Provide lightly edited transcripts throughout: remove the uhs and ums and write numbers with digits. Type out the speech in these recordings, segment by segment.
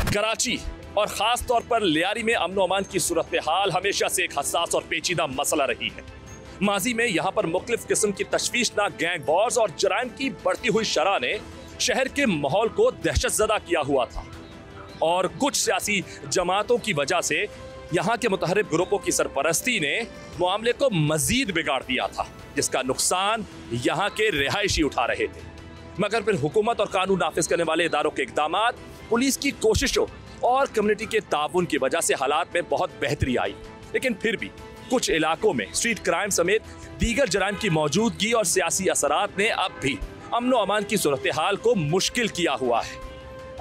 कराची और ख़ास तौर पर लियारी में अमन अमान की सूरत हाल हमेशा से एक हसास और पेचीदा मसला रही है। माजी में यहाँ पर मुख्तलिफ किस्म की तशवीशनाक गैंग वॉर्स और जराइम की बढ़ती हुई शरह ने शहर के माहौल को दहशतज़दा किया हुआ था और कुछ सियासी जमातों की वजह से यहाँ के मुतहरिब ग्रुपों की सरपरस्ती ने मामले को मजीद बिगाड़ दिया था, जिसका नुकसान यहाँ के रिहायशी उठा रहे थे। मगर फिर हुकूमत और कानून नाफिज करने वाले इदारों के इक़दामात, पुलिस की कोशिशों और कम्युनिटी के ताउन की वजह से हालात में बहुत बेहतरी आई। लेकिन फिर भी कुछ इलाकों में स्ट्रीट क्राइम समेत दीगर जराइम की मौजूदगी और सियासी असरात ने अब भी अमन व अमान की सूरत हाल को मुश्किल किया हुआ है।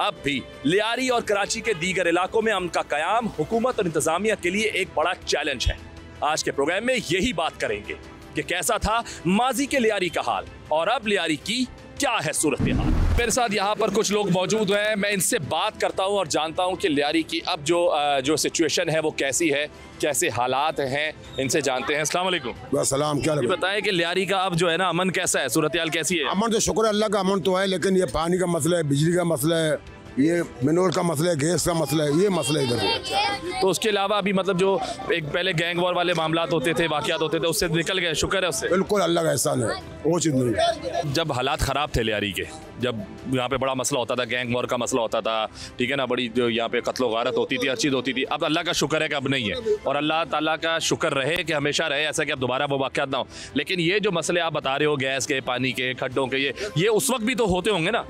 अब भी लियारी और कराची के दीगर इलाकों में अमन का कयाम हुकूमत और इंतजामिया के लिए एक बड़ा चैलेंज है। आज के प्रोग्राम में यही बात करेंगे कि कैसा था माजी के लियारी का हाल और अब लियारी की क्या है सूरत हाल। मेरे साथ यहाँ पर कुछ लोग मौजूद हैं, मैं इनसे बात करता हूँ और जानता हूँ कि लियारी की अब जो सिचुएशन है वो कैसी है, कैसे हालात हैं, इनसे जानते हैं। अस्सलाम वालेकुम। सलाम। क्या बताएं कि लियारी का अब जो है ना अमन कैसा है, सूरत हाल कैसी है? अमन तो शुक्र अल्लाह का अमन तो है, लेकिन ये पानी का मसला है, बिजली का मसला है, ये मिनरल का मसला है, गैस का मसला है, ये मसला इधर है। तो उसके अलावा अभी मतलब जो एक पहले गैंग वॉर वाले मामलात होते थे, वाक़यात होते थे, उससे निकल गए, शुक्र है उससे? बिल्कुल अल्लाह का एहसान है, वो चीज़ नहीं। जब हालात ख़राब थे लियारी के, जब यहाँ पे बड़ा मसला होता था, गैंग वॉर का मसला होता था, ठीक है ना, बड़ी जो यहाँ पे कत्लो गारत होती थी, हर चीज़ होती थी। अब अल्लाह का शुक्र है कि अब नहीं है और अल्लाह ताला का शुक्र रहे कि हमेशा रहे ऐसा कि अब दोबारा वो वाक़यात ना हो। लेकिन ये जो मसले आप बता रहे हो, गैस के, पानी के, खड्डों के, ये उस वक्त भी तो होते होंगे ना?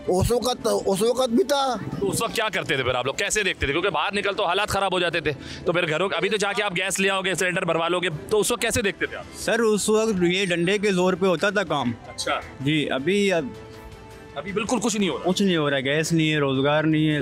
उस वक्त भी था। तो उस वक्त क्या करते थे फिर आप लोग, कैसे देखते थे? क्योंकि बाहर निकल तो हालात ख़राब हो जाते थे, तो फिर घरों अभी तो जाके आप गैस ले आओगे, सिलेंडर भरवा लोगे, तो उस वक्त कैसे देखते थे आप? सर उस वक्त ये डंडे के जोर पे होता था काम। अच्छा जी। अभी बिल्कुल कुछ नहीं हो रहा। कुछ नहीं हो रहा है, गैस नहीं है, रोजगार नहीं है।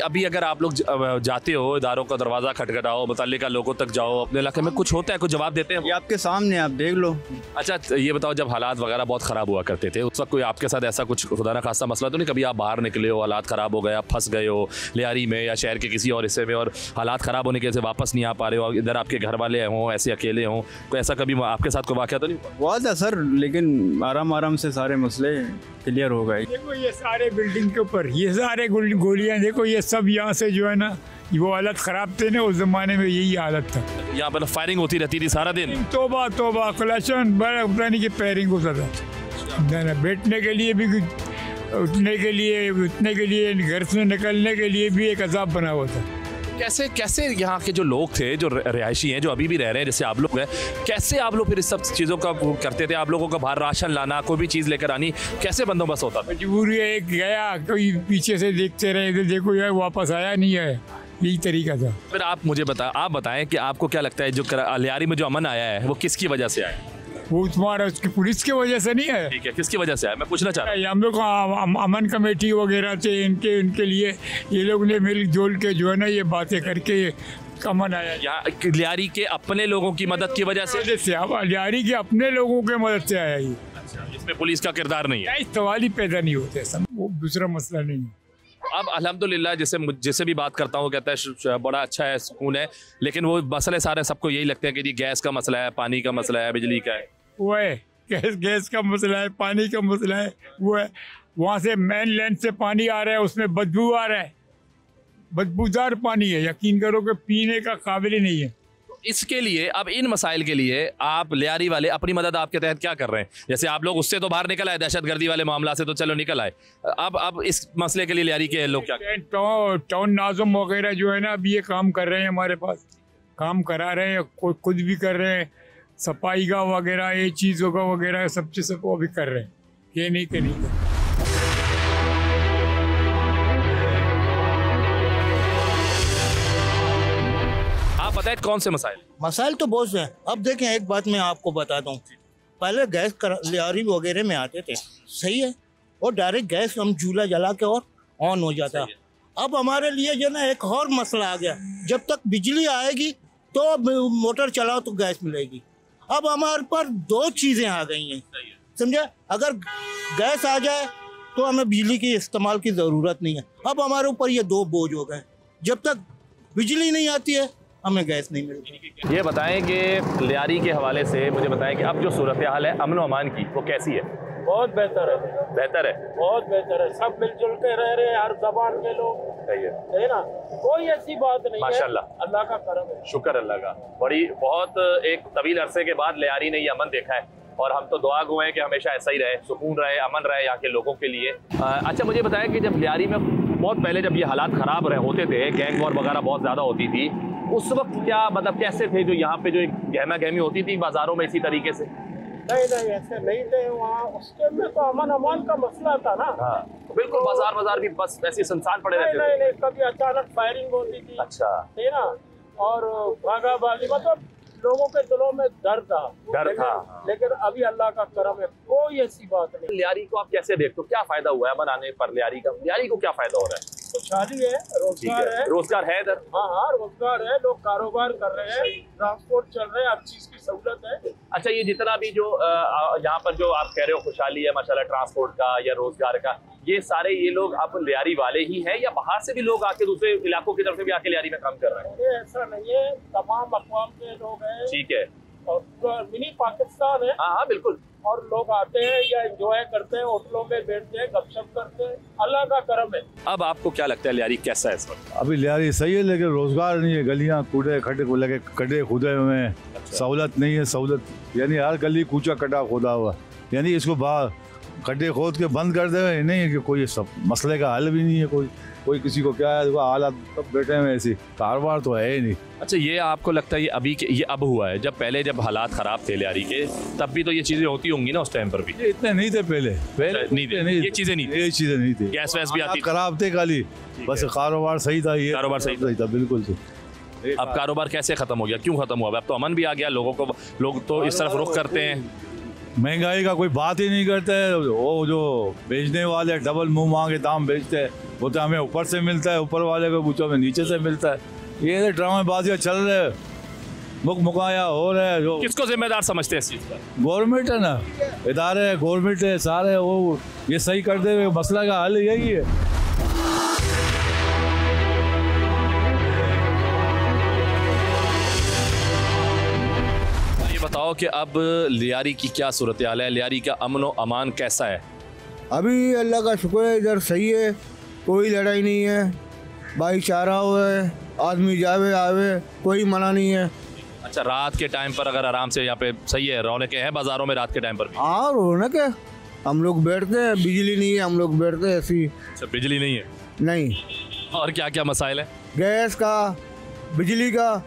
अभी अगर आप लोग जाते हो, इदारों का दरवाज़ा खटखटाओ, मुतल्लिका लोगों तक जाओ, अपने इलाके में कुछ होता है, कुछ जवाब देते हैं? ये आपके सामने, आप देख लो। अच्छा ये बताओ, जब हालात वगैरह बहुत ख़राब हुआ करते थे उस वक्त कोई आपके साथ ऐसा कुछ खुदा ना खासा मसला तो नहीं, कभी आप बाहर निकले हो, हालात ख़राब हो गए, आप फंस गए हो लियारी में या शहर के किसी और हिस्से में और हालात ख़राब होने की वजह से वापस नहीं आ पा रहे हो, इधर आपके घर वाले हों, ऐसे अकेले हों, कोई ऐसा कभी आपके साथ कोई वाक़या तो नहीं हुआ? हुआ था सर, लेकिन आराम से सारे मसले क्लियर हो गए। देखो ये सारे बिल्डिंग के ऊपर ये सारे गोलियां, देखो ये सब यहाँ से जो है ना, वो हालत ख़राब थे ना, उस ज़माने में यही हालत था। यहाँ पर फायरिंग होती रहती थी सारा दिन? तोबा तोबा, क्लैशन बड़ा की फायरिंग होता था। बैठने के लिए भी, उठने के लिए, घर से निकलने के लिए भी एक अजाब बना हुआ था। कैसे यहाँ के जो लोग थे, जो रिहायशी हैं, जो अभी भी रह रहे हैं, जैसे आप लोग हैं, कैसे आप लोग फिर इस सब चीज़ों का करते थे? आप लोगों को बाहर राशन लाना, कोई भी चीज़ लेकर आनी, कैसे बंदोबस्त होता था? मजबूरी है, एक गया, कोई पीछे से देखते रहे, इधर देखो यार वापस आया नहीं है, यही तरीका था। फिर आप मुझे बताएं कि आपको क्या लगता है जो लियारी में जो अमन आया है वो किसकी वजह से आया? वो तुम्हारा उसकी पुलिस की वजह से नहीं है। ठीक है, किसकी वजह से आया, मैं पूछना चाह रहा हूँ। हम लोग अमन कमेटी वगैरह थे, इनके लिए ये लोग ने मिलजुल के जो है ना ये बातें करके अमन आया। यहाँ लियारी के अपने लोगों की मदद की वजह से लियारी के अपने लोगों के मदद से आया ये। इसमें पुलिस का किरदार नहीं है? सवाल ही पैदा नहीं होते, वो दूसरा मसला नहीं है। अब अल्हम्दुलिल्लाह जिससे भी बात करता हूँ कहता है बड़ा अच्छा है, सुकून है, लेकिन वो मसले सारे सबको यही लगते हैं कि गैस का मसला है, पानी का मसला है, बिजली का है। वो है गैस का मसला है, पानी का मसला है, वो है वहाँ से मेन लैंड से पानी आ रहा है, उसमें बदबू आ रहा है, बदबूदार पानी है, यकीन करो कि पीने का काबिल ही नहीं है। इसके लिए अब इन मसाइल के लिए आप लियारी वाले अपनी मदद आपके तहत क्या कर रहे हैं? जैसे आप लोग उससे तो बाहर निकल आए, दहशतगर्दी वाले मामला से तो चलो निकल आए, अब इस मसले के लिए लियारी के लोग क्या? टाउन नाज़म वगैरह जो है ना, अब ये काम कर रहे हैं, हमारे पास काम करा रहे हैं, खुद भी कर रहे हैं, सफाई का वगैरह, ये चीज़ों का वगैरह, सब चीज़ों को अभी कर रहे हैं, ये नहीं कि नहीं कर। बताए कौन से मसाइल तो बहुत से हैं। अब देखें, एक बात मैं आपको बताता हूँ, पहले गैस लियारी वगैरह में आते थे, सही है, और डायरेक्ट गैस हम चूल्हा जला के और ऑन हो जाता। अब हमारे लिए जो ना एक और मसला आ गया, जब तक बिजली आएगी तो मोटर चलाओ तो गैस मिलेगी। अब हमारे पर दो चीज़ें आ गई हैं, समझे, अगर गैस आ जाए तो हमें बिजली की इस्तेमाल की ज़रूरत नहीं है। अब हमारे ऊपर ये दो बोझ हो गए, जब तक बिजली नहीं आती है हमें गैस नहीं मिलती। ये बताएं कि लियारी के हवाले से मुझे बताएं कि अब जो सूरत हाल है अमन व अमान की, वो कैसी है? बहुत बेहतर है, बेहतर है, बहुत बेहतर है। सब मिलजुल के रह रहे हैं, हर जबान के लोग, सही है ना, कोई ऐसी बात नहीं है। माशाल्लाह, अल्लाह का करम है, शुक्र अल्लाह का। बहुत एक तवील अरसे के बाद लियारी ने ये अमन देखा है और हम तो दुआ गो हैं कि हमेशा ऐसा ही रहे, सुकून रहे, अमन रहे यहाँ के लोगों के लिए। अच्छा मुझे बताया कि जब लियारी में बहुत पहले जब ये हालात खराब होते थे, गैंग वॉर वगैरह बहुत ज़्यादा होती थी, उस वक्त क्या मतलब कैसे थे जो यहाँ पे जो एक गहमा गहमी होती थी बाजारों में इसी तरीके से? नहीं नहीं ऐसे नहीं थे वहाँ उस टाइम में, तो अमन अमान का मसला था ना। हाँ तो बिल्कुल बाजार भी बस ऐसे सुनसान पड़े रहते थे। नहीं, कभी अचानक फायरिंग होती थी, अच्छा, है ना, और भागा भागी, मतलब लोगों के दिलों में डर था। लेकिन अभी अल्लाह का करम है, कोई ऐसी बात नहीं। लियारी को आप कैसे देखते हो, क्या फायदा हुआ है बनाने पर लियारी का? लियारी को क्या फायदा हो रहा है? खुशहाली है, रोजगार है, रोजगार है इधर। हाँ रोजगार है, लोग कारोबार कर रहे हैं, ट्रांसपोर्ट चल रहे हैं, हर चीज की सहूलत है। अच्छा ये जितना भी जो यहाँ पर जो आप कह रहे हो खुशहाली है माशाल्लाह, ट्रांसपोर्ट का या रोजगार का, ये सारे ये लोग आप लियारी वाले ही हैं या बाहर से भी लोग आके दूसरे इलाकों की तरफ से भी आके लियारी में काम कर रहे हैं? ये ऐसा नहीं है, तमाम अक़वाम के लोग हैं। ठीक है, और मिनी पाकिस्तान है। हाँ बिल्कुल। और लोग आते हैं या एंजॉय करते हैं, होटलों में बैठते हैं, गपशप करते हैं, अल्लाह का करम है। अब आपको क्या लगता है लियारी कैसा है इस वक्त? अभी लियारी सही है लेकिन रोजगार नहीं है, गलियां कूड़े खड्डे को लगे, खड्डे खुदे हुए हैं, सहूलत नहीं है। सहूलत यानी हर गली कूचा कटा खोदा हुआ, यानी इसको बाहर खड्डे खोद के बंद कर दे, नहीं है कि कोई सब मसले का हल भी नहीं है। कोई किसी को क्या है, हालात सब बैठे हुए ऐसी, कारोबार तो है ही नहीं। अच्छा ये आपको लगता है ये अब हुआ है? जब पहले जब हालात खराब थे लियारी के तब भी तो ये चीजें होती होंगी ना उस टाइम पर भी? ये इतने नहीं थे पहले नहीं थे, ये चीजें नहीं थी, ये चीजें नहीं थी, गैस वैस भी आती खराब थे खाली, बस कारोबार सही था। ये कारोबार सही था बिल्कुल से। अब कारोबार कैसे खत्म हो गया, क्यों खत्म हुआ? अब तो अमन भी आ गया, लोग तो इस तरफ रुख करते हैं। महंगाई का कोई बात ही नहीं करता है। वो जो बेचने वाले डबल मुंह मांगे दाम बेचते हैं, वो तो हमें ऊपर से मिलता है, ऊपर वाले को पूछो हमें नीचे से मिलता है। ये ड्रामेबाजियाँ चल रहे हैं, मुकमुकाया हो रहा है। जो किसको जिम्मेदार समझते हैं इस चीज़ का? गवर्नमेंट है ना, इदारे गवर्नमेंट है सारे, वो ये सही कर दे, मसला का हल यही है। बताओ कि अब लियारी की क्या सूरत हाल है, लियारी का अमन व अमान कैसा है? अभी अल्लाह का शुक्र है, इधर सही है, कोई लड़ाई नहीं है, भाईचारा है, आदमी जावे आवे, कोई मना नहीं है। अच्छा रात के टाइम पर अगर आराम से यहाँ पे सही है, रौनकें हैं बाजारों में रात के टाइम पर भी? हाँ रौनक है, हम लोग बैठते हैं, बिजली नहीं है, हम लोग बैठते हैं ऐसी। अच्छा बिजली नहीं है? नहीं। और क्या क्या मसाइल है? गैस का, बिजली का,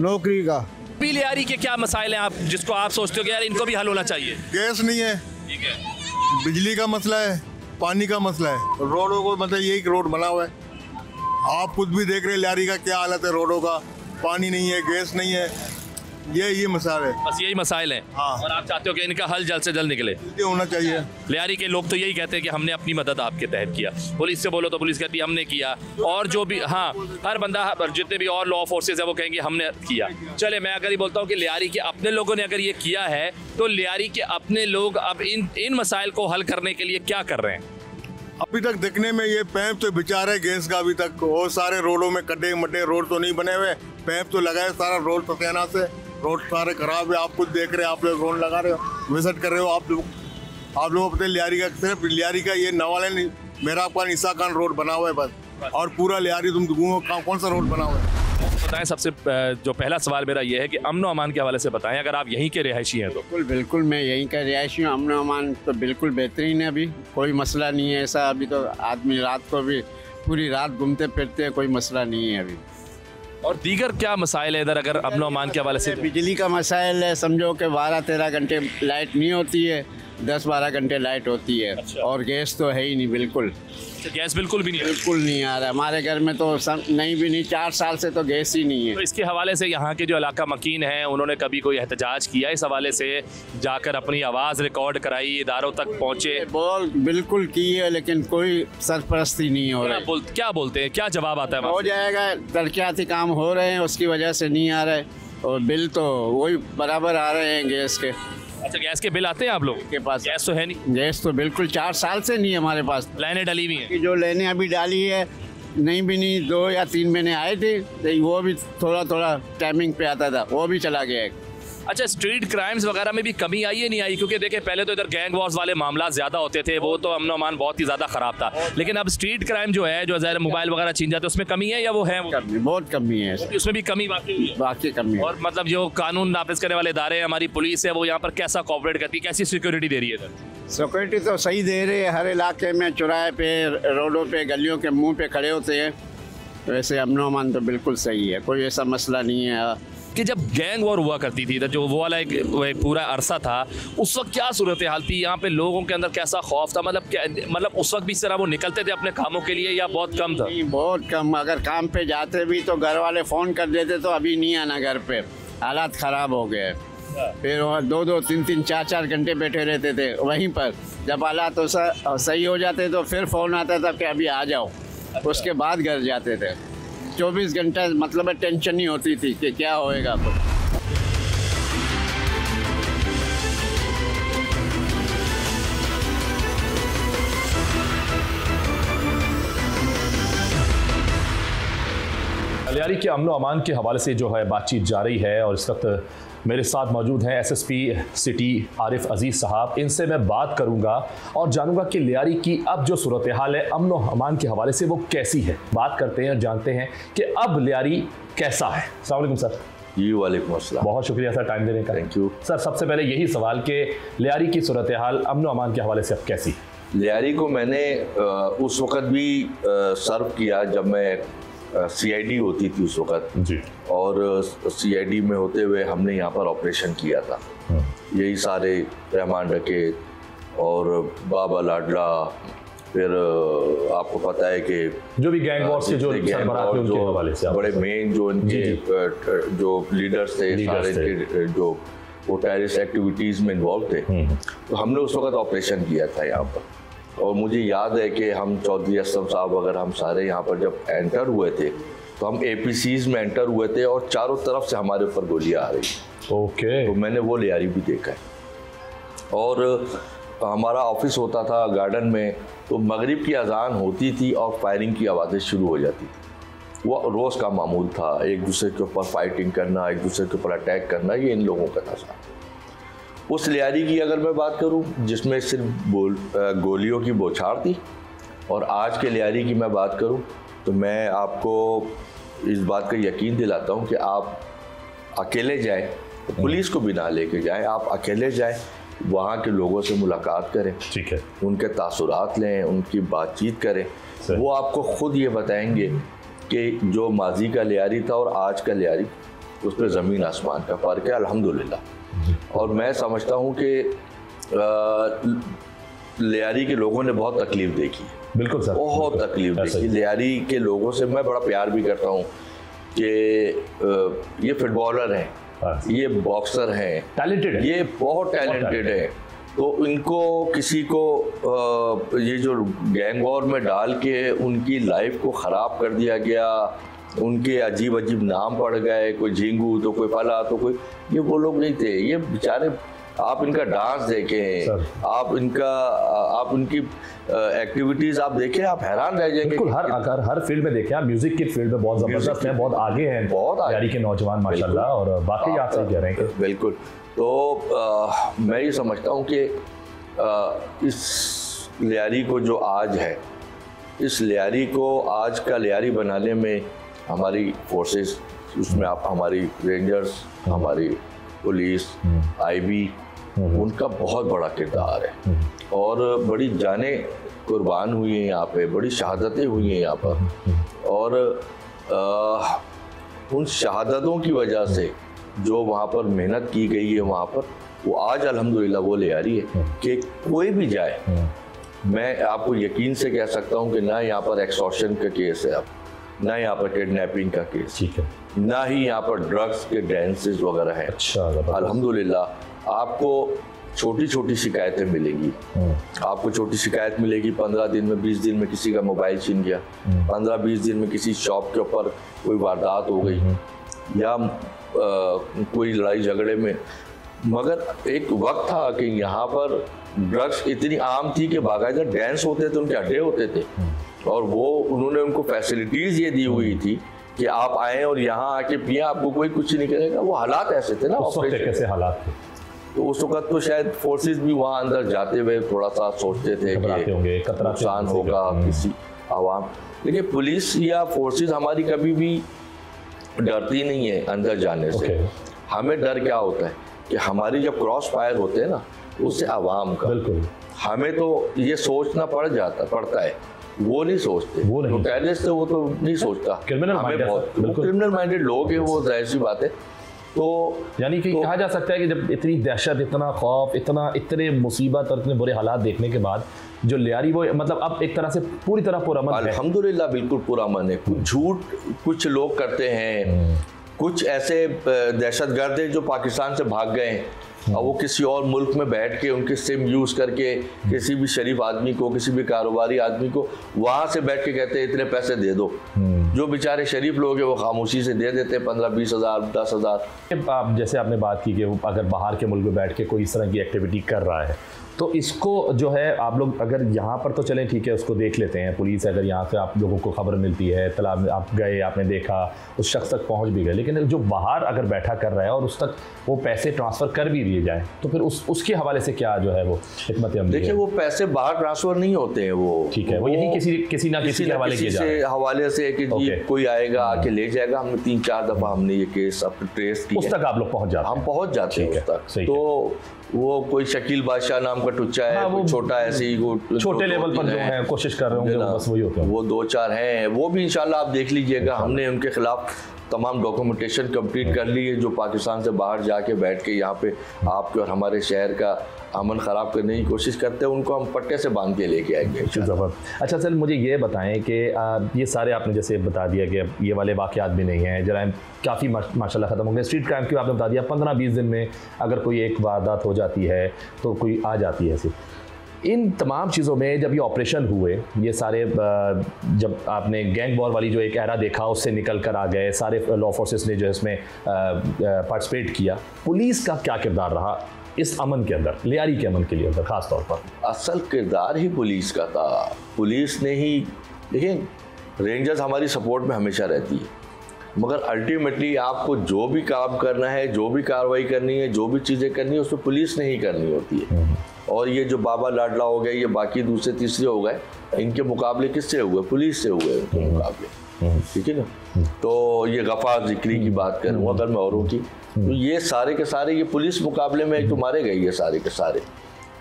नौकरी का। लियारी के क्या मसाइल हैं आप जिसको आप सोचते हो कि यार इनको भी हल होना चाहिए? गैस नहीं है, ठीक है, बिजली का मसला है, पानी का मसला है, रोडों को मतलब यही रोड बना हुआ है, आप खुद भी देख रहे हैं लियारी का क्या हालत है रोडों का, पानी नहीं है, गैस नहीं है, ये मसाइल है, बस यही मसाइल हैं। हाँ। और आप चाहते हो कि इनका हल जल्द से जल्द निकले? ये होना चाहिए। लियारी के लोग तो यही कहते हैं कि हमने अपनी मदद आपके तहत किया, पुलिस से बोलो तो पुलिस कहती है हमने किया, और जो भी हाँ हर बंदा जितने भी और लॉ फोर्सेज है वो कहेंगे हमने किया। चले मैं अगर ये बोलता हूँ कि लियारी के अपने लोगों ने अगर ये किया है तो लियारी के अपने लोग अब इन मसाइल को हल करने के लिए क्या कर रहे हैं? अभी तक देखने में ये पैप तो बिचार है गैस का, अभी तक और सारे रोडों में गड्ढे मड्ढे, रोड तो नहीं बने हुए, पैप तो लगा है सारा रोड सत्याना से, रोड सारे खराब है, आप खुद देख रहे हैं, आप लोग रोड लगा रहे हो, विजिट कर रहे हो, आप लोग अपने लियारी का, सिर्फ लियारी का ये नवाले नहीं, मेरा आपका ईसा खान रोड बना हुआ है बस, और पूरा लियारी तुम घूमो कौन सा रोड बना हुआ है? बताएं, सबसे जो पहला सवाल मेरा ये है कि अमन अमान के हवाले से बताएं, अगर आप यहीं के रिहायशी हैं तो। बिल्कुल मैं यहीं का रिहायशी हूँ, अमन अमान तो बिल्कुल बेहतरीन है, अभी कोई मसला नहीं है ऐसा, अभी तो आदमी रात को भी पूरी रात घूमते फिरते हैं, कोई मसला नहीं है अभी। और दीगर क्या मसाइल है इधर अगर अमन अमान के हवाले से? बिजली का मसाइल है, समझो कि 12-13 घंटे लाइट नहीं होती है, 10-12 घंटे लाइट होती है। अच्छा। और गैस तो है ही नहीं, बिल्कुल गैस बिल्कुल भी नहीं? बिल्कुल नहीं आ रहा है हमारे घर में तो, नहीं भी नहीं, 4 साल से तो गैस ही नहीं है। तो इसके हवाले से यहाँ के जो इलाका मकीन हैं उन्होंने कभी कोई एहतजाज किया इस हवाले से, जाकर अपनी आवाज़ रिकॉर्ड कराई, इदारों तक पहुँचे? बिल्कुल की है लेकिन कोई सरपरस्ती नहीं हो रहा है। क्या बोलते हैं, क्या जवाब आता है? हो जाएगा, तरक्याती काम हो रहे हैं उसकी वजह से नहीं आ रहे, और बिल तो वही बराबर आ रहे हैं गैस के। अच्छा गैस के बिल आते हैं आप लोग के पास? गैस तो है नहीं? गैस तो बिल्कुल 4 साल से नहीं है हमारे पास। लाइनें डली हुई हैं? जो लाइनें अभी डाली है नहीं भी नहीं, 2 या 3 महीने आए थे, वो भी थोड़ा टाइमिंग पे आता था, वो भी चला गया है। अच्छा, स्ट्रीट क्राइम्स वगैरह में भी कमी आई है नहीं आई? क्योंकि देखिए पहले तो इधर गैंग वॉर्स वाले मामला ज़्यादा होते थे, वो तो अमन अमान बहुत ही ज़्यादा ख़राब था, लेकिन अब स्ट्रीट क्राइम जो है, जो ज़ाहिर मोबाइल वगैरह छीन जाते हैं, उसमें कमी है या वो है? बहुत कमी है, उसमें भी कमी बाकी हुई है? बाकी कमी है। और मतलब जो कानून नाफिज करने वाले इदारे हैं, हमारी पुलिस है, वो यहाँ पर कैसा कोऑपरेट करती है, कैसी सिक्योरिटी दे रही है इधर? सिक्योरिटी तो सही दे रही है, हर इलाके में चौराहे पे, रोडों पे, गलियों के मुंह पे खड़े होते हैं, वैसे अमन अमान तो बिल्कुल सही है, कोई ऐसा मसला नहीं है। कि जब गैंग वॉर हुआ करती थी, जो वो वाला एक पूरा अरसा था, उस वक्त क्या सूरत हाल थी यहाँ पे? लोगों के अंदर कैसा खौफ था? मतलब उस वक्त भी इस तरह वो निकलते थे अपने कामों के लिए या बहुत कम था? नहीं, बहुत कम। अगर काम पे जाते भी तो घर वाले फ़ोन कर देते तो अभी नहीं आना घर पे, हालात ख़राब हो गए। फिर वहाँ 2-2, 3-3, 4-4 घंटे बैठे रहते थे वहीं पर। जब हालात सही हो जाते तो फिर फ़ोन आता था कि अभी आ जाओ, उसके बाद घर जाते थे। 24 घंटा मतलब टेंशन नहीं होती थी कि क्या होएगा। लियारी के अमन अमान के हवाले से जो है बातचीत जारी है और इस वक्त मेरे साथ मौजूद हैं एसएसपी सिटी आरिफ अजीज़ साहब। इनसे मैं बात करूंगा और जानूंगा कि लियारी की अब जो सूरत हाल है अमन और अमान के हवाले से वो कैसी है। बात करते हैं और जानते हैं कि अब लियारी कैसा है। अस्सलाम वालेकुम सर। जी वालेकुम अस्सलाम। बहुत शुक्रिया सर टाइम देने का। Thank you sir. सबसे पहले यही सवाल कि लियारी की सूरत हाल अमन अमान के हवाले से अब कैसी? लियारी को मैंने उस वक़्त भी सर्व किया जब मैं CID होती थी उस वक़्त जी, और CID में होते हुए हमने यहाँ पर ऑपरेशन किया था। यही सारे रहमान डकैत और बाबा लाडला, फिर आपको पता है कि जो भी गैंग वॉर्स के जो सरबराह थे उनके हवाले से बड़े मेन जो इनके जो लीडर्स थे सारे के जो वो टेररिस्ट एक्टिविटीज़ में इन्वॉल्व थे, तो हमने उस वक़्त ऑपरेशन किया था यहाँ पर। और मुझे याद है कि हम चौधरी असलम साहब वगैरह हम सारे यहाँ पर जब एंटर हुए थे तो हम APCs में एंटर हुए थे और चारों तरफ से हमारे ऊपर गोलियाँ आ रही। ओके। तो मैंने वो लियारी भी देखा है। और हमारा ऑफिस होता था गार्डन में, तो मगरिब की अजान होती थी और फायरिंग की आवाज़ें शुरू हो जाती थी। वो रोज़ का मामूल था, एक दूसरे के ऊपर फाइटिंग करना, एक दूसरे के ऊपर अटैक करना, ये इन लोगों का था। उस लियारी की अगर मैं बात करूं जिसमें सिर्फ गोलियों की बौछार थी, और आज के लियारी की मैं बात करूं तो मैं आपको इस बात का यकीन दिलाता हूं कि आप अकेले जाएं, तो पुलिस को भी ना लेके जाएं, आप अकेले जाएं, वहाँ के लोगों से मुलाकात करें, ठीक है, उनके तासुरात लें, उनकी बातचीत करें। वो आपको ख़ुद ये बताएंगे कि जो माजी का लियारी था और आज का लियारी, उसमें ज़मीन आसमान का फ़र्क है अल्हम्दुलिल्लाह। और मैं समझता हूँ कि लियारी के लोगों ने बहुत तकलीफ़ देखी। बिल्कुल सर, बहुत तकलीफ़ देखी। लियारी के लोगों से मैं बड़ा प्यार भी करता हूँ कि ये फुटबॉलर हैं, ये बॉक्सर हैं, टैलेंटेड है, ये बहुत टैलेंटेड है। तो इनको किसी को ये जो गैंग वॉर में डाल के उनकी लाइफ को ख़राब कर दिया गया, उनके अजीब अजीब नाम पड़ गए, कोई झींगू तो कोई फला तो कोई, ये वो लोग नहीं थे। ये बेचारे, आप इनका डांस देखें, आप उनकी एक्टिविटीज आप देखें, आप हैरान रह जाएंगे। बिल्कुल, हर फील्ड में देखें आप, म्यूजिक की फील्ड में बहुत जबरदस्त है, बहुत आगे हैं, बहुत लियारी के नौजवान माशाल्लाह। और बाकी आप सही कह रहे हैं। बिल्कुल। तो मैं ये समझता हूँ कि इस लियारी को जो आज है, इस लियारी को आज का लियारी बनाने में हमारी फोर्सेस, उसमें आप हमारी रेंजर्स, हमारी पुलिस, IB, उनका बहुत बड़ा किरदार है। और बड़ी जानें कुर्बान हुई हैं यहाँ पे, बड़ी शहादतें हुई हैं यहाँ पर। और उन शहादतों की वजह से जो वहाँ पर मेहनत की गई है वहाँ पर, वो आज अल्हम्दुलिल्लाह वो लियारी है कि कोई भी जाए, मैं आपको यकीन से कह सकता हूँ कि ना यहाँ पर एक्सटॉर्शन का केस है, अब ना यहाँ पर किडनैपिंग का केस, ठीक है, ना ही यहाँ पर ड्रग्स के डांसेस वगैरह हैं। अच्छा, अल्हम्दुलिल्लाह आपको छोटी छोटी शिकायतें मिलेंगी। आपको छोटी शिकायत मिलेगी, 15 दिन में, 20 दिन में किसी का मोबाइल छीन गया, 15-20 दिन में किसी शॉप के ऊपर कोई वारदात हो गई, या कोई लड़ाई झगड़े में। मगर एक वक्त था कि यहाँ पर ड्रग्स इतनी आम थी कि बाकायदा डांस होते थे, उनके अड्डे होते थे, और वो उन्होंने उनको फैसिलिटीज़ ये दी हुई थी कि आप आए और यहाँ आके पिए, आपको कोई कुछ नहीं करेगा। वो हालात ऐसे थे ना, उस वक्त कैसे हालात थे? तो उस वक्त तो शायद फोर्सेस भी वहाँ अंदर जाते हुए थोड़ा सा सोचते थे कि नुकसान होगा किसी आवाम, लेकिन पुलिस या फोर्सेस हमारी कभी भी डरती नहीं है अंदर जाने से। हमें डर क्या होता है कि हमारी जब क्रॉस फायर होते हैं ना, उससे आवाम का, बिल्कुल हमें तो ये सोचना पड़ता है, वो नहीं सोचते, वो नहीं, टेररिस्ट वो तो नहीं सोचता, क्रिमिनल माइंडेड लोग हैं वो, जाहिर सी बात है। तो यानी कि कहा जा सकता है कि जब इतनी दहशत, इतना खौफ, इतने मुसीबत और इतने बुरे हालात देखने के बाद जो लियारी वो मतलब अब एक तरह से पूरी तरह पुरअमन है। अल्हम्दुलिल्लाह बिल्कुल पुरअमन है। कुछ झूठ कुछ लोग करते हैं, कुछ ऐसे दहशतगर्द हैं जो पाकिस्तान से भाग गए हैं और वो किसी और मुल्क में बैठ के उनके सिम यूज़ करके किसी भी शरीफ आदमी को, किसी भी कारोबारी आदमी को वहाँ से बैठ के कहते हैं इतने पैसे दे दो। जो बेचारे शरीफ लोग हैं वो खामोशी से दे देते हैं 15-20 हज़ार 10 हज़ार। आप जैसे आपने बात की कि वो अगर बाहर के मुल्क में बैठ के कोई इस तरह की एक्टिविटी कर रहा है तो इसको जो है आप लोग अगर यहाँ पर तो चलें ठीक है, उसको देख लेते हैं, पुलिस अगर यहाँ से आप लोगों को खबर मिलती है, तला आप गए, आपने देखा, उस शख्स तक पहुँच भी गए, लेकिन जो बाहर अगर बैठा कर रहा है और उस तक वो पैसे ट्रांसफ़र कर भी दिए जाए तो फिर उसके हवाले से क्या जो है वो हिकमत अमली है? देखिए वो पैसे बाहर ट्रांसफ़र नहीं होते हैं, वो ठीक है, वो यही किसी ना किसी के हवाले किए जाए, हवाले से कि जी कोई आएगा आके ले जाएगा। हमने 3-4 दफ़ा हमने ये केस अब ट्रेस किया, उस तक आप लोग पहुँच जाते हैं, हम पहुँच जाते हैं उस तक। तो वो कोई शकील बादशाह नाम का टुच्चा है, वो छोटा ऐसे ही छोटे लेवल पर जो है कोशिश कर रहे होंगे, बस वही होते हैं, वो 2-4 हैं, वो भी इंशाल्लाह आप देख लीजिएगा। हमने उनके खिलाफ तमाम डॉक्यूमेंटेशन कंप्लीट कर ली है, जो पाकिस्तान से बाहर जाके बैठ के यहाँ पे आपके और हमारे शहर का अमन ख़राब करने की कोशिश करते हैं, उनको हम पट्टे से बांध के लेके आएंगे। अच्छा सर, मुझे ये बताएं कि ये सारे आपने जैसे बता दिया कि ये वाले वाक़यात भी नहीं हैं, जराइम काफ़ी माशाल्लाह ख़त्म हो गए, स्ट्रीट क्राइम की आपने बता दिया 15-20 दिन में अगर कोई एक वारदात हो जाती है तो कोई आ जाती है ऐसी। इन तमाम चीज़ों में जब ये ऑपरेशन हुए, ये सारे जब आपने गैंग वॉर वाली जो एक एरा देखा उससे निकल कर आ गए, सारे लॉ फोर्सेस ने जो इसमें पार्टिसिपेट किया, पुलिस का क्या किरदार रहा इस अमन के अंदर, लियारी के अमन के लिए अंदर ख़ास तौर पर? असल किरदार ही पुलिस का था। पुलिस ने ही, लेकिन रेंजर्स हमारी सपोर्ट में हमेशा रहती है, मगर अल्टीमेटली आपको जो भी काम करना है, जो भी कार्रवाई करनी है, जो भी चीज़ें करनी है, उसमें पुलिस ने ही करनी होती है। और ये जो बाबा लाडला हो गए, ये बाकी दूसरे तीसरे हो गए, इनके मुकाबले किससे हुए? पुलिस से हुए इनके मुकाबले, ठीक है ना। तो ये गफ़ार जिक्री की बात करूँ अगर मैं औरों की, तो ये सारे के सारे ये पुलिस मुकाबले में तो मारे गए, ये सारे के सारे।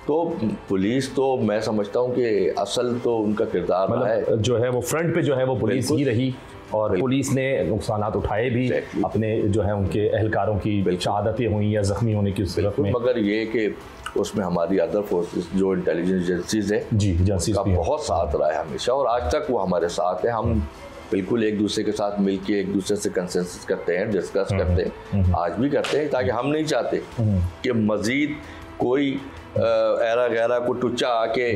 तो पुलिस तो मैं समझता हूँ कि असल तो उनका किरदार रहा है, जो है वो फ्रंट पे जो है वो पुलिस ही रही, और पुलिस ने नुकसानात उठाए भी अपने जो है उनके एहलकारों की शहादतें हुई या ज़ख्मी होने की सूरत में। मगर ये कि उसमें हमारी अदर फोर्सेस जो इंटेलिजेंस एजेंसीज है जी, एजेंसीज का बहुत साथ रहा है हमेशा, और आज तक वो हमारे साथ है। हम बिल्कुल एक दूसरे के साथ मिलके एक दूसरे से कंसेंसस करते हैं, डिस्कस करते हैं, आज भी करते हैं, ताकि हम नहीं चाहते कि मज़ीद कोई एरा गैरा को टुच्चा आके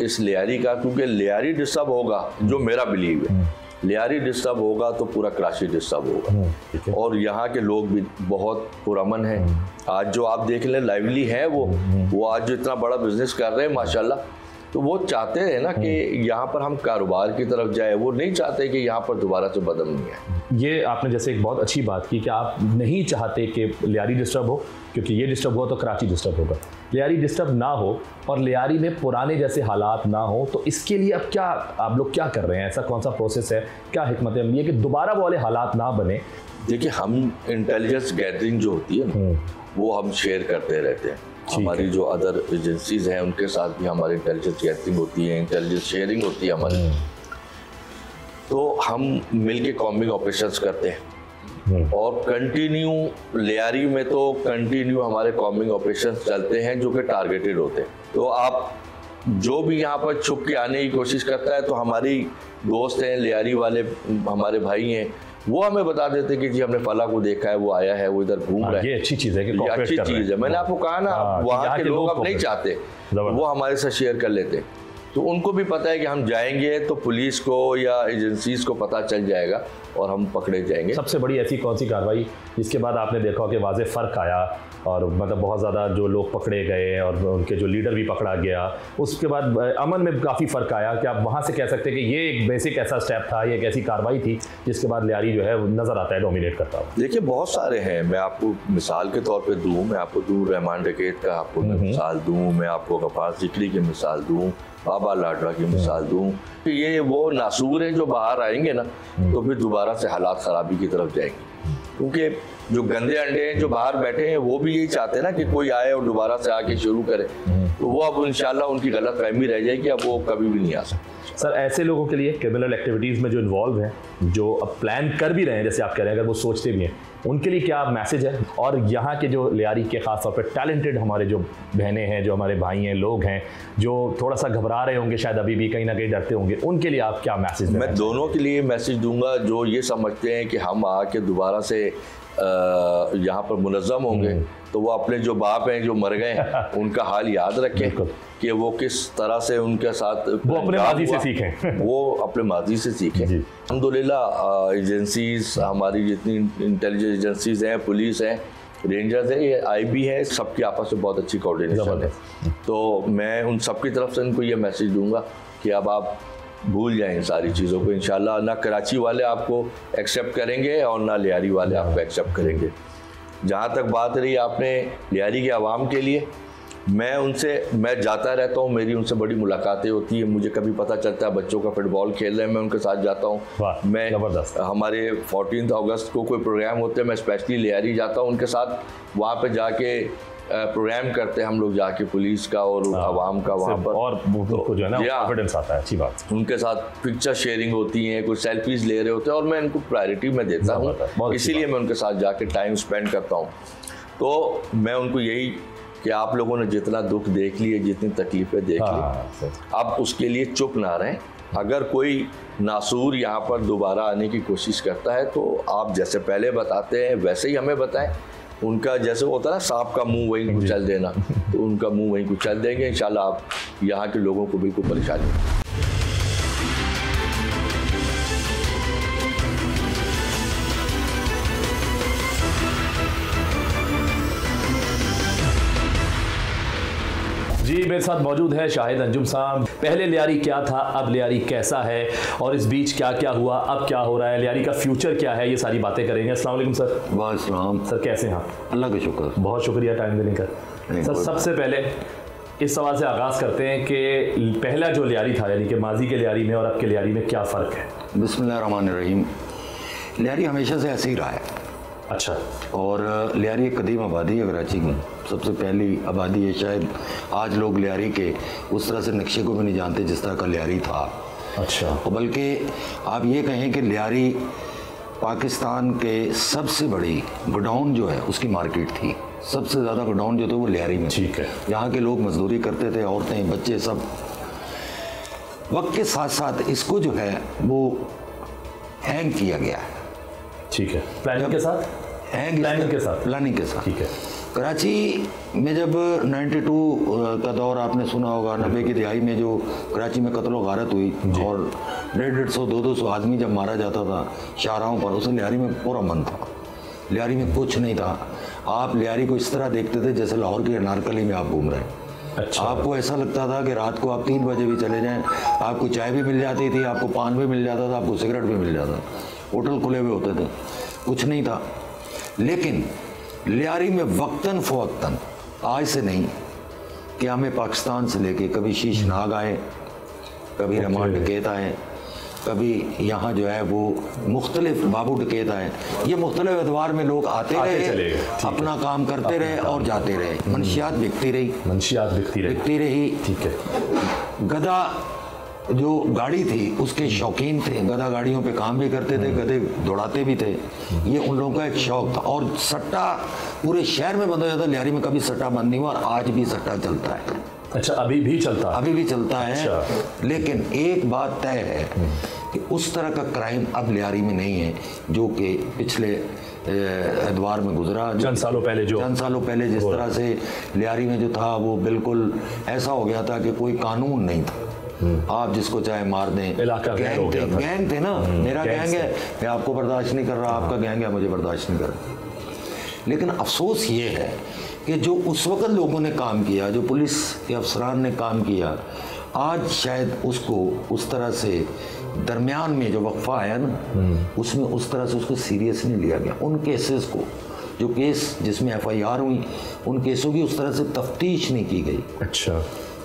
इस लियारी का, क्योंकि लियारी डिस्टर्ब होगा, जो मेरा बिलीव है, लियारी डिस्टर्ब होगा तो पूरा कराची डिस्टर्ब होगा। और यहाँ के लोग भी बहुत पुरअमन हैं। आज जो आप देख लें लाइवली है वो आज जो इतना बड़ा बिजनेस कर रहे हैं माशाल्लाह, तो वो चाहते हैं ना कि यहाँ पर हम कारोबार की तरफ जाए, वो नहीं चाहते कि यहाँ पर दोबारा से बदअमनी आए। ये आपने जैसे एक बहुत अच्छी बात की कि आप नहीं चाहते कि लियारी डिस्टर्ब हो, क्योंकि ये डिस्टर्ब हुआ तो कराची डिस्टर्ब होगा। लियारी डिस्टर्ब ना हो और लियारी में पुराने जैसे हालात ना हो, तो इसके लिए अब क्या आप लोग क्या कर रहे हैं? ऐसा कौन सा प्रोसेस है, क्या हिकमत अमली है कि दोबारा वो वाले हालात ना बने? देखिए, हम इंटेलिजेंस गैदरिंग जो होती है ना, वो हम शेयर करते रहते हैं। हमारी जो अदर एजेंसीज हैं उनके साथ भी हमारी इंटेलिजेंस गैदरिंग होती है, इंटेलिजेंस शेयरिंग होती है हमारी। तो हम मिलके कॉम्बिंग ऑपरेशंस करते हैं, और कंटिन्यू लियारी में तो कंटिन्यू हमारे कॉम्बिंग ऑपरेशंस चलते हैं जो कि टारगेटेड होते हैं। तो आप जो भी यहाँ पर छुप के आने की कोशिश करता है, तो हमारी दोस्त हैं लियारी वाले, हमारे भाई हैं, वो हमें बता देते कि जी हमने फला को देखा है, वो आया है, वो इधर घूम रहा है। ये अच्छी चीज़ है कि ये अच्छी चीज़ है। मैंने आपको कहा ना, वहाँ के लोग अब नहीं चाहते, वो हमारे साथ शेयर कर लेते। तो उनको भी पता है कि हम जाएंगे तो पुलिस को या एजेंसीज को पता चल जाएगा और हम पकड़े जाएंगे। सबसे बड़ी ऐसी कौन सी कार्रवाई जिसके बाद आपने देखा कि वाज़े फ़र्क आया और मतलब बहुत ज़्यादा जो लोग पकड़े गए और उनके जो लीडर भी पकड़ा गया, उसके बाद अमन में काफ़ी फ़र्क आया कि आप वहाँ से कह सकते हैं कि ये एक बेसिक ऐसा स्टेप था, ये एक ऐसी कार्रवाई थी जिसके बाद लियारी जो है वो नज़र आता है डोमिनेट करता हुआ? देखिए बहुत सारे हैं, मैं आपको मिसाल के तौर पे दूँ, मैं आपको दूँ रहमान डकैत का आपको मिसाल दूँ, मैं आपको गफ्फार सिकरी की मिसाल दूँ, बाबा लाडवा की मिसाल दूँ। ये वो नासूर हैं जो बाहर आएंगे ना तो फिर दोबारा से हालात ख़राबी की तरफ जाएंगे, क्योंकि जो गंदे अंडे हैं जो बाहर बैठे हैं वो भी यही चाहते हैं ना कि कोई आए और दोबारा से आके शुरू करे, तो वो अब इंशाल्लाह उनकी गलत फहमी रह जाएगी, अब वो कभी भी नहीं आ सकते। सर ऐसे लोगों के लिए क्रिमिनल एक्टिविटीज़ में जो इन्वॉल्व हैं, जो अब प्लान कर भी रहे हैं जैसे आप कह रहे हैं, अगर वो सोचते भी हैं, उनके लिए क्या मैसेज है? और यहाँ के जो लियारी के ख़ास तौर पर टैलेंटेड हमारे जो बहनें हैं, जो हमारे भाई हैं, लोग हैं जो थोड़ा सा घबरा रहे होंगे, शायद अभी भी कहीं ना कहीं डरते होंगे, उनके लिए आप क्या मैसेज? मैं दोनों के लिए मैसेज दूंगा, जो ये समझते हैं कि हम आके दोबारा से यहाँ पर मुनज़्ज़म होंगे तो वो अपने जो बाप हैं जो मर गए उनका हाल याद रखें कि वो किस तरह से उनके साथ वो अपने माजी से सीखें वो अपने माजी से सीखें। अल्हम्दुलिल्लाह एजेंसीज हमारी जितनी इंटेलिजेंस एजेंसीज हैं, पुलिस हैं, रेंजर्स हैं, ये IB है, सबकी आपस में बहुत अच्छी कोऑर्डिनेशन है। तो मैं उन सब की तरफ से उनको ये मैसेज दूंगा कि अब आप भूल जाएं इन सारी चीज़ों को, इंशाल्लाह ना कराची वाले आपको एक्सेप्ट करेंगे और ना लियारी वाले आपको एक्सेप्ट करेंगे। जहाँ तक बात रही आपने लियारी के आवाम के लिए, मैं जाता रहता हूँ, मेरी उनसे बड़ी मुलाकातें होती है, मुझे कभी पता चलता है बच्चों का फुटबॉल खेल रहे हैं, मैं उनके साथ जाता हूँ। मैं हमारे 14 अगस्त को कोई प्रोग्राम होते हैं, मैं स्पेशली लियारी जाता हूँ उनके साथ, वहाँ पे जाके प्रोग्राम करते हैं हम लोग जाके पुलिस का और आवाम का वहाँ पर, और उनको जो है ना कॉन्फिडेंस आता है। अच्छी बात। उनके साथ पिक्चर शेयरिंग होती है, कुछ सेल्फीज ले रहे होते हैं और मैं इनको प्रायोरिटी में देता हूँ, इसीलिए मैं उनके साथ जाके टाइम स्पेंड करता हूँ। तो मैं उनको यही कि आप लोगों ने जितना दुख देख लिए, जितनी तकलीफें देख ली, अब उसके लिए चुप ना रहें। अगर कोई नासूर यहाँ पर दोबारा आने की कोशिश करता है तो आप जैसे पहले बताते हैं वैसे ही हमें बताएं। उनका जैसे होता है ना सांप का मुंह वहीं कुचल देना, तो उनका मुंह वहीं कुचल देंगे इंशाल्लाह। आप यहाँ के लोगों को बिल्कुल परेशानी जी, मेरे साथ मौजूद है शाहिद अंजुम साहब। पहले लियारी क्या था, अब लियारी कैसा है और इस बीच क्या क्या हुआ, अब क्या हो रहा है, लियारी का फ्यूचर क्या है, ये सारी बातें करेंगे। अस्सलाम वालेकुम सर। वालेकुम सर, कैसे हैं आप? अल्लाह का शुक्र, बहुत शुक्रिया टाइम देने का। सर सबसे पहले इस सवाल से आगाज़ करते हैं कि पहला जो लियारी था, यानी कि माजी के लियारी में और अब के लियारी में क्या फ़र्क है? बिस्मिल्लाहिर्रहमानिर्रहीम। लियारी हमेशा से ऐसे ही रहा है। अच्छा। और लियारी एक कदीम आबादी है कराची की, सबसे पहली आबादी है। शायद आज लोग लियारी के उस तरह से नक्शे को भी नहीं जानते जिस तरह का लियारी था। अच्छा। बल्कि आप ये कहें कि लियारी पाकिस्तान के सबसे बड़ी गोडाउन जो है उसकी मार्केट थी। सबसे ज़्यादा गोडाउन जो थे वो लियारी में। ठीक है। यहाँ के लोग मजदूरी करते थे, औरतें बच्चे सब। वक्त के साथ साथ इसको जो है वो हैंग किया गया है। ठीक है। प्लानिंग के साथ? प्लानिंग के साथ। ठीक है। कराची में जब 92 का दौर आपने सुना होगा, 90 की दिहाई में जो कराची में कत्ल गारत हुई और 150, 200 आदमी जब मारा जाता था शाहराहों पर, उसमें लियारी में पूरा मन था। लियारी में कुछ नहीं था। आप लियारी को इस तरह देखते थे जैसे लाहौर की अनारकली में आप घूम रहे हैं। अच्छा। आपको ऐसा लगता था कि रात को आप 3 बजे भी चले जाएं, आपको चाय भी मिल जाती थी, आपको पान भी मिल जाता था, आपको सिगरेट भी मिल जाता, होटल खुले हुए होते थे, कुछ नहीं था। लेकिन लियारी में वक्तन फ़वक्तन, आज से नहीं कि हमें पाकिस्तान से लेके कभी शीश नाग आए, कभी रहमान डकैत आए, कभी यहाँ जो है वो मुख्तलिफ बाबू डकैत आए, ये मुख्तलिफ अदवार में लोग आते रहे, अपना काम करते रहे और जाते रहे। मंशियात बिकती रही। ठीक है। गधा जो गाड़ी थी उसके शौकीन थे, गधा गाड़ियों पे काम भी करते थे, गधे दौड़ाते भी थे, ये उन लोगों का एक शौक था। और सट्टा पूरे शहर में बंद हो जाता, लियारी में कभी सट्टा बंद नहीं हुआ और आज भी सट्टा चलता है। अच्छा, अभी भी चलता है। अच्छा। लेकिन एक बात तय है कि उस तरह का क्राइम अब लियारी में नहीं है जो कि पिछले एतवार में गुजरा। चंद सालों पहले जिस तरह से लियारी में जो था वो बिल्कुल ऐसा हो गया था कि कोई कानून नहीं था। आप जिसको चाहे मार दें। इलाका गैंग थे ना, मेरा गैंग है, मैं आपको बर्दाश्त नहीं कर रहा, आपका गैंग है, मुझे बर्दाश्त नहीं कर रहा। लेकिन अफसोस ये है कि जो उस वक्त लोगों ने काम किया, जो पुलिस के अफसरान ने काम किया, आज शायद उसको उस तरह से दरमियान में जो वक्फा आया ना, उसमें उस तरह से उसको सीरियस नहीं लिया गया। उन केसेस को, जो केस जिसमें FIR हुई, उन केसों की उस तरह से तफ्तीश नहीं की गई। अच्छा।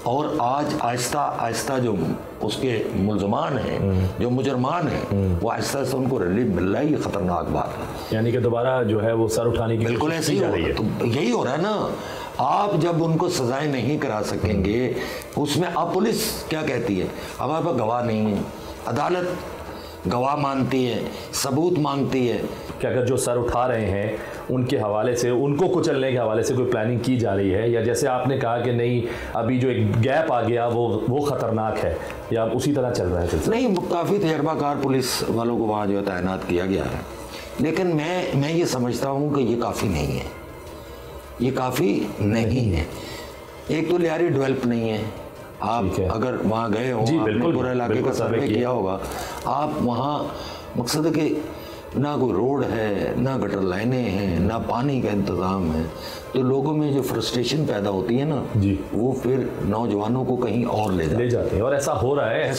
और आज आहिस्ता आहिस्ता जो उसके मुलजमान हैं, जो मुजरमान हैं, वो आहिस्ता आहिस्ता उनको रिलीफ मिल रहा है। ये खतरनाक बात है। यानी कि दोबारा जो है वो सर उठाने की बिल्कुल ऐसे ही हो रही है। तो यही हो रहा है ना, आप जब उनको सजाएं नहीं करा सकेंगे, उसमें अब पुलिस क्या कहती है, हमारे पास गवाह नहीं है, अदालत गवाह मांगती है, सबूत मांगती है कि अगर जो सर उठा रहे हैं उनके हवाले से, उनको कुचलने के हवाले से कोई प्लानिंग की जा रही है, या जैसे आपने कहा कि नहीं अभी जो एक गैप आ गया वो खतरनाक है, या उसी तरह चल रहा है? नहीं, काफ़ी तजर्बाकार पुलिस वालों को वहाँ जो है तैनात किया गया है, लेकिन मैं ये समझता हूँ कि ये काफ़ी नहीं है, ये काफ़ी नहीं है। एक तो लियारी डेवलप नहीं है। आप अगर वहाँ गए हो, आपने पूरे इलाके का सर्वे किया होगा, आप वहाँ मकसद है कि ना कोई रोड है, ना गटर लाइनें हैं, ना पानी का इंतज़ाम है, तो लोगों में जो फ्रस्ट्रेशन पैदा होती है ना जी, वो फिर नौजवानों को कहीं और ले जाते हैं। और ऐसा हो रहा है,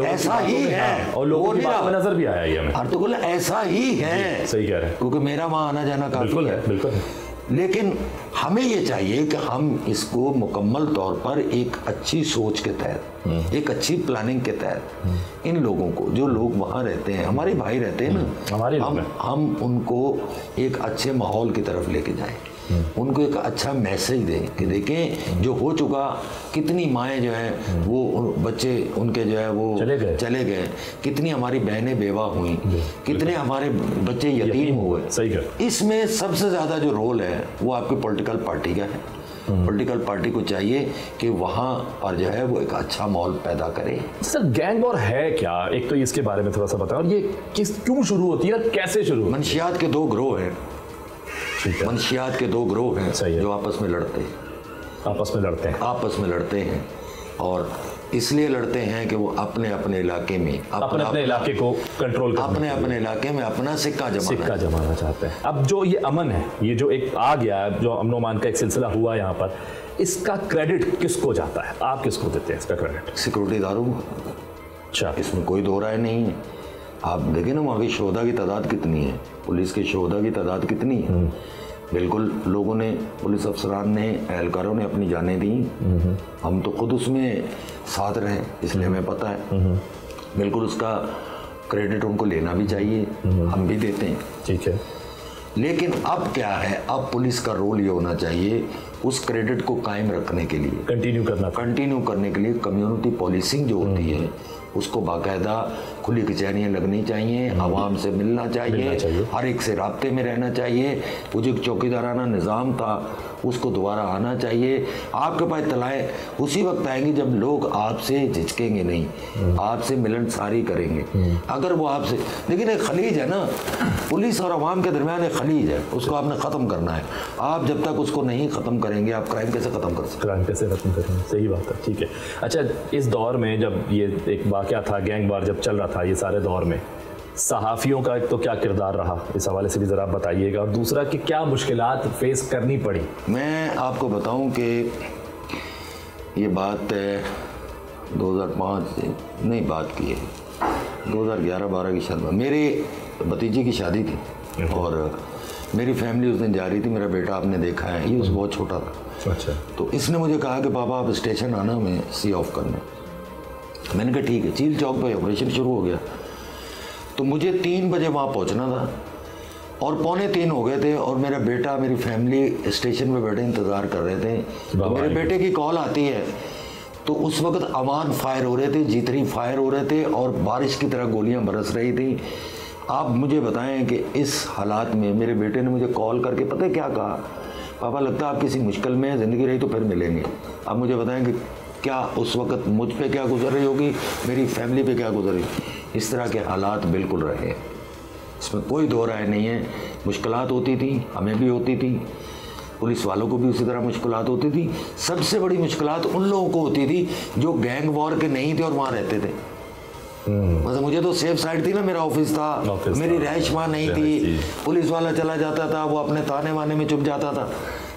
ऐसा ही है, और लोगों की बात में नजर भी आया ये हमें। तो बोला ऐसा ही है, सही कह रहे हैं, क्योंकि मेरा वहाँ आना जाना काफी है। बिल्कुल। लेकिन हमें ये चाहिए कि हम इसको मुकम्मल तौर पर एक अच्छी सोच के तहत, एक अच्छी प्लानिंग के तहत, इन लोगों को, जो लोग वहाँ रहते हैं, हमारे भाई रहते हैं ना, हम उनको एक अच्छे माहौल की तरफ लेके जाएं, उनको एक अच्छा मैसेज दें कि देखें जो हो चुका, कितनी माएँ जो हैं वो बच्चे उनके जो है वो चले गए, कितनी हमारी बहनें बेवा हुई, कितने हमारे बच्चे यतीम हुए। सही है। इसमें सबसे ज़्यादा जो रोल है वो आपकी पॉलिटिकल पार्टी का है। पॉलिटिकल पार्टी को चाहिए कि वहाँ पर जो है वो एक अच्छा माहौल पैदा करे। सर गैंग वॉर है क्या, एक तो इसके बारे में थोड़ा सा बताएं, और ये क्यों शुरू होती है और कैसे शुरू? मंशियात के दो ग्रोह हैं, मंशियात के दो ग्रोह हैं जो आपस में लड़ते हैं, और इसलिए लड़ते हैं कि वो अपने अपने इलाके में अपने इलाके को कंट्रोल अपने इलाके में अपना सिक्का जमाना चाहते हैं। अब जो ये अमन है, ये जो एक आ गया, जो अमन अमान का एक सिलसिला हुआ यहाँ पर, इसका क्रेडिट किसको जाता है? आप किसको देते हैं इसका क्रेडिट? सिक्योरिटीदारों को। अच्छा, इसमें कोई दो राय नहीं है। आप देखें ना वहाँ की शोधा की तादाद कितनी है, पुलिस के शोधा की तादाद कितनी है। बिल्कुल लोगों ने, पुलिस अफसरान ने, एहलकारों ने अपनी जानें दी, हम तो खुद उसमें साथ रहे, इसलिए हमें पता है। बिल्कुल उसका क्रेडिट उनको लेना भी चाहिए, हम भी देते हैं। ठीक है। लेकिन अब क्या है, अब पुलिस का रोल ये होना चाहिए उस क्रेडिट को कायम रखने के लिए, कंटिन्यू करने के लिए कम्युनिटी पॉलिसिंग जो होती है उसको बाकायदा खुली कचहरियाँ लगनी चाहिए, आवाम से मिलना चाहिए, हर एक से राब्ते में रहना चाहिए। वो जो चौकीदाराना निज़ाम था उसको दोबारा आना चाहिए। आपके पास तलाएँ उसी वक्त आएंगी जब लोग आपसे झिझकेंगे नहीं, आपसे मिलनसारी करेंगे। अगर वो आपसे, लेकिन एक खलीज है ना, पुलिस और आवाम के दरमियान एक खलीज है, उसको आपने ख़त्म करना है। आप जब तक उसको नहीं ख़त्म करेंगे आप क्राइम कैसे ख़त्म कर सकते? क्राइम कैसे ख़त्म करेंगे? सही बात है। ठीक है। अच्छा, इस दौर में जब ये एक वाक़या था, गैंग वार जब चल रहा था, ये सारे दौर में सहाफ़ियों का तो क्या किरदार रहा, इस हवाले से भी ज़रा बताइएगा, और दूसरा कि क्या मुश्किलात फेस करनी पड़ी? मैं आपको बताऊं कि ये बात 2005 से नहीं बात की है, 2011-12 की शादी, मेरी भतीजी की शादी थी और मेरी फैमिली उस दिन जा रही थी। मेरा बेटा आपने देखा है, ये उस बहुत छोटा था। अच्छा। तो इसने मुझे कहा कि पापा आप स्टेशन आना, मैं सी ऑफ करना। मैंने कहा ठीक है। चील चौक पर ऑपरेशन शुरू हो गया, तो मुझे 3 बजे वहाँ पहुँचना था और 2:45 हो गए थे, और मेरा बेटा, मेरी फैमिली स्टेशन पे बैठे इंतज़ार कर रहे थे। तो मेरे बेटे की कॉल आती है, तो उस वक्त अवान फायर हो रहे थे, G3 फायर हो रहे थे और बारिश की तरह गोलियां बरस रही थी। आप मुझे बताएं कि इस हालात में मेरे बेटे ने मुझे कॉल करके पता है क्या कहा? पापा लगता है आप किसी मुश्किल में, ज़िंदगी रही तो फिर मिलेंगे। आप मुझे बताएं कि क्या उस वक्त मुझ पे क्या गुजर रही होगी, मेरी फैमिली पे क्या गुजर रही। इस तरह के हालात बिल्कुल रहे, इसमें कोई दो राय नहीं है। मुश्किलात होती थी, हमें भी होती थी, पुलिस वालों को भी उसी तरह मुश्किलात होती थी। सबसे बड़ी मुश्किलात उन लोगों को होती थी जो गैंग वॉर के नहीं थे और वहाँ रहते थे। मतलब मुझे तो सेफ साइड थी ना, मेरा ऑफिस था, मेरी रहाइश वहाँ नहीं थी, पुलिस वाला चला जाता था, वो अपने ताने वाने में चुप जाता था।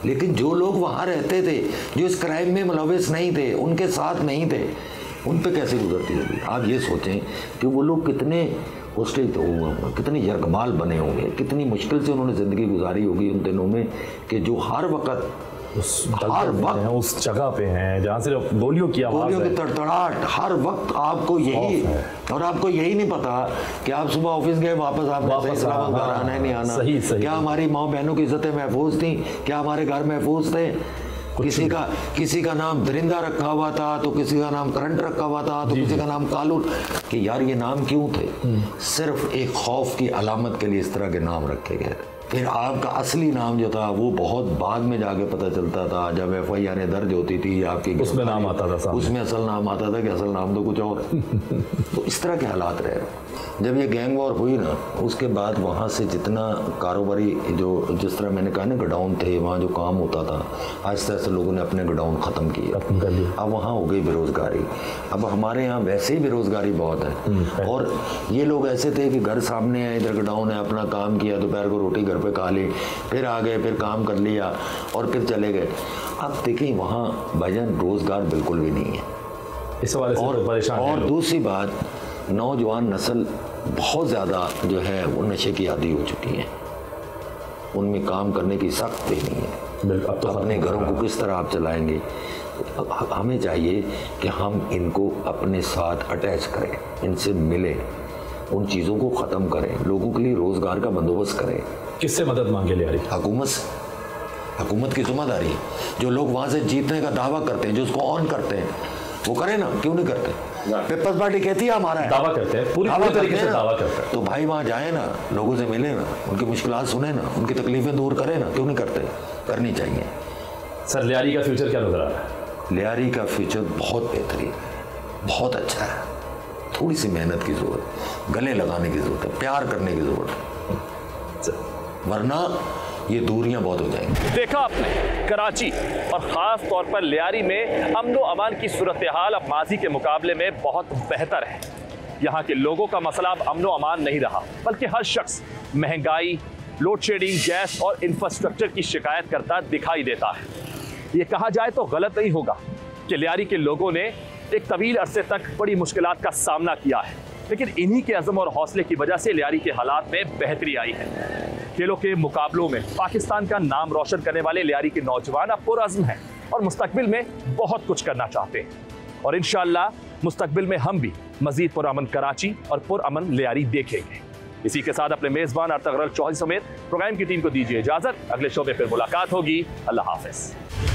लेकिन जो लोग वहाँ रहते थे, जो इस क्राइम में मुलविस नहीं थे, उनके साथ नहीं थे, उन पे कैसे गुजरती होगी। आप ये सोचें कि वो लोग कितने हॉस्टेज होंगे, कितने यरगमाल बने होंगे, कितनी मुश्किल से उन्होंने ज़िंदगी गुजारी होगी उन दिनों में, कि जो हर वक्त उस जगह पे हैं जहाँ से गोलियों की आवाज़, गोलियों की तड़तड़ाहट, हर वक्त आपको यही, और आपको यही नहीं पता कि आप सुबह ऑफिस गए, वापस आपने सही सलामत घर आना है नहीं आना। सही। क्या हमारी माँ बहनों की इज्जतें महफूज थी? क्या हमारे घर महफूज थे? किसी का नाम दरिंदा रखा हुआ था, तो किसी का नाम करंट रखा हुआ था, तो किसी का नाम कालून। कि यार ये नाम क्यों थे? सिर्फ एक खौफ की अलामत के लिए इस तरह के नाम रखे गए थे। फिर आपका असली नाम जो था वो बहुत बाद में जाके पता चलता था, जब FIR दर्ज होती थी आपकी, उसमें नाम आता था, उसमें असल नाम आता था कि असल नाम तो कुछ और। तो इस तरह के हालात रहे। जब ये गैंग वॉर हुई ना, उसके बाद वहाँ से जितना कारोबारी, जो जिस तरह मैंने कहा ना गोडाउन थे, वहाँ जो काम होता था, आहिस्ता आहिस्ता लोगों ने अपने गोडाउन ख़त्म किए, खत्म कर दिए। अब वहाँ हो गई बेरोज़गारी। अब हमारे यहाँ वैसे ही बेरोज़गारी बहुत है, और ये लोग ऐसे थे कि घर सामने है, इधर गोडाउन है, अपना काम किया, दोपहर को रोटी घर पे खा ली, फिर आ गए, फिर काम कर लिया और फिर चले गए। अब देखिए वहाँ भाईजान रोज़गार बिल्कुल भी नहीं है, इस वाले से परेशान। और दूसरी बात, नौजवान नस्ल बहुत ज़्यादा जो है वो नशे की आदी हो चुकी है, उनमें काम करने की सख्त भी नहीं है। अब तो अपने घरों को किस तरह आप चलाएंगे? हमें चाहिए कि हम इनको अपने साथ अटैच करें, इनसे मिलें, उन चीज़ों को ख़त्म करें, लोगों के लिए रोज़गार का बंदोबस्त करें। किससे मदद मांगे लियारी? हुकूमत से। हुकूमत की जिम्मेदारी है, जो लोग वहाँ से जीतने का दावा करते हैं, जो उसको ऑन करते हैं, वो करें ना, क्यों नहीं करते? पीपल्स पार्टी कहती है हमारा है, दावा करते हैं, पूरी तरीके से दावा करते हैं। तो भाई वहाँ जाए ना, लोगों से मिले ना, उनकी मुश्किलात सुने ना, उनकी तकलीफें दूर करें ना, क्यों नहीं करते? करनी चाहिए। सर लियारी का फ्यूचर क्या नजर आ रहा है? लियारी का फ्यूचर बहुत बेहतरीन है, बहुत अच्छा है। थोड़ी सी मेहनत की ज़रूरत है, गले लगाने की ज़रूरत है, प्यार करने की ज़रूरत है, वरना ये दूरियां बहुत हो जाएंगी। देखा आपने, कराची और ख़ास तौर पर लियारी में अमन व अमान की सूरत हाल अब माजी के मुकाबले में बहुत बेहतर है। यहाँ के लोगों का मसला अब अमन व अमान नहीं रहा, बल्कि हर शख्स महंगाई, लोड शेडिंग, गैस और इंफ्रास्ट्रक्चर की शिकायत करता दिखाई देता है। ये कहा जाए तो गलत नहीं होगा कि लियारी के लोगों ने एक तवील अरसे तक बड़ी मुश्किलात का सामना किया है, लेकिन इन्हीं के अज़म और हौसले की वजह से लियारी के हालात में बेहतरी आई है। खेलों के मुकाबलों में पाकिस्तान का नाम रोशन करने वाले लियारी के नौजवान अब पुरअज़्म हैं और मुस्तकबिल में बहुत कुछ करना चाहते हैं, और इंशाअल्लाह मुस्तकबिल में हम भी मजीद पुरअमन कराची और पुरअमन लियारी देखेंगे। इसी के साथ अपने मेज़बान अर्तगरल चौधरी समेत प्रोग्राम की टीम को दीजिए इजाज़त। अगले शो में फिर मुलाकात होगी। अल्लाह हाफ़िज़।